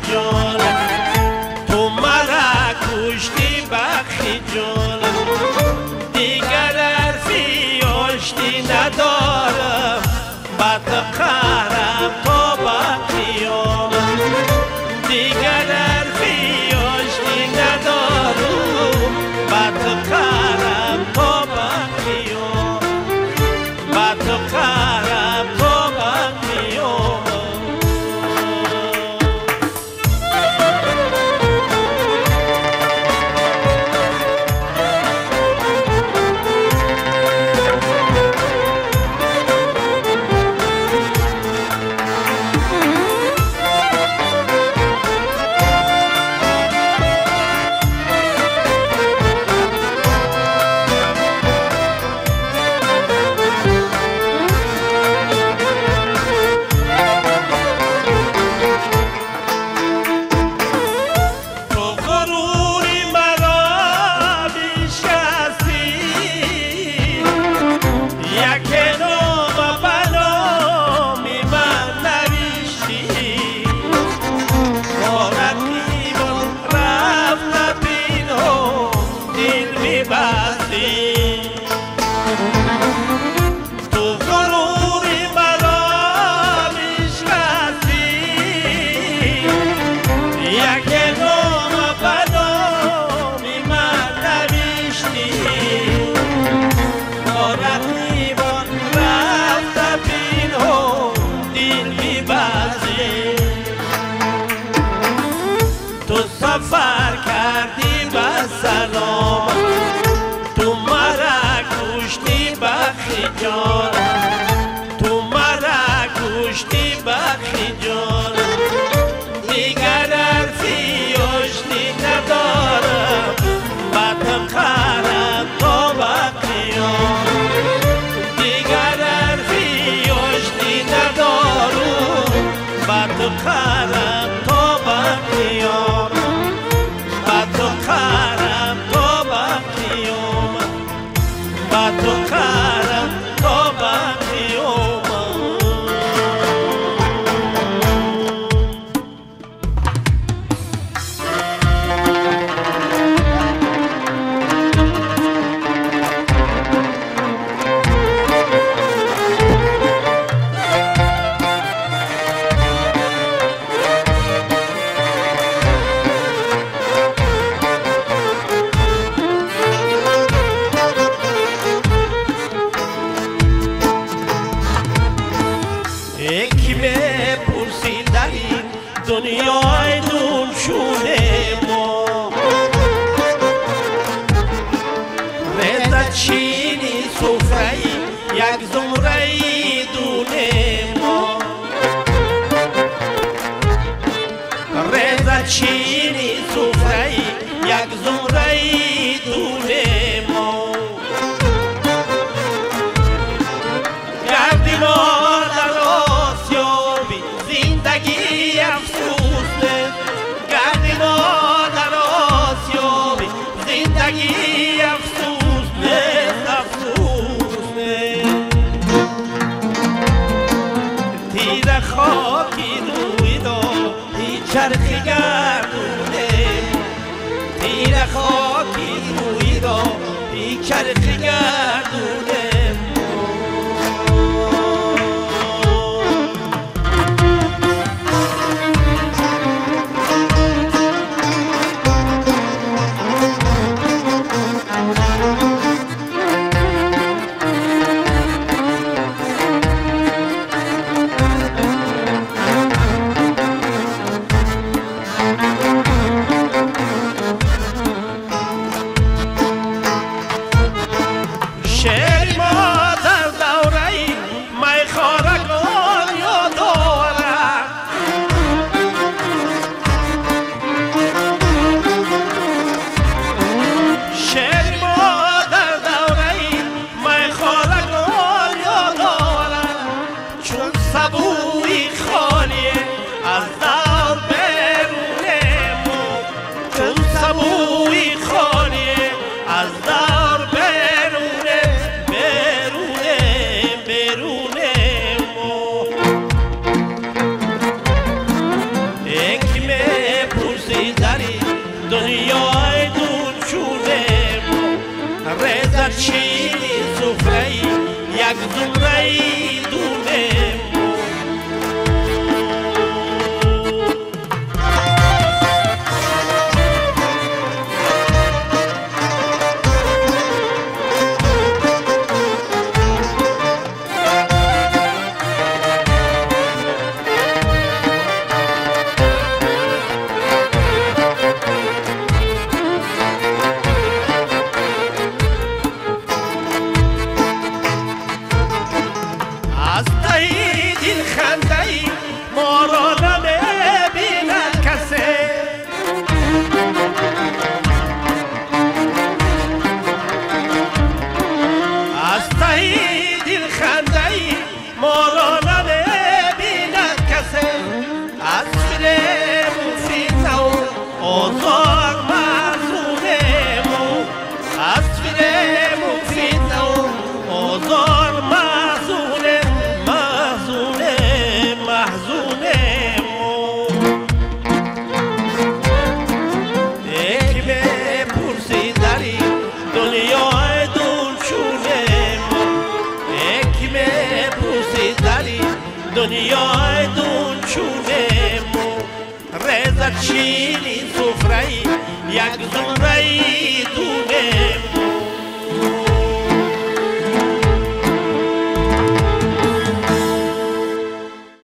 جانم تو مرا کشتی بخی جانم دیگر حرفی آشتی ندارم بد قهرم تا به قیامت دیگر حرفی آشتی ندارم بد قهرم تا به قیامت بد قهرم تا به قیامت سفر کردی به سلام تو مرا کشتی بخی جانم تو مرا کشتی بخی جانم دیگر حرفی آشتی ندارم بد قهرم تا به قیامت دیگر حرفی آشتی ندارم بد قهرم تا به قیامت تو قهرم تا به قیامت تو قهرم تا به قیامت یکی بپرسی در این دنیای دونشونه ما رضا چینی سفره یک زمره دونه ما رضا چینی سفره یک زمره دونه ما گردی ما زندگی افسوس نیست افسوس نیست تیر خاکی روی داری چرخی گردونه تیر خاکی روی داری چرخی گردونه شعر ما یک زمره دونه از تایی دل خنده‌ای ما را نمی‌بیند کسی از تایی دل خنده‌ای ما را نمی‌بیند کسی از فرم و فتنه و آزار محزونیم از فرم و فتنه و آزار دنیای دون چونه مو رزت چینی سفره یک زمره دون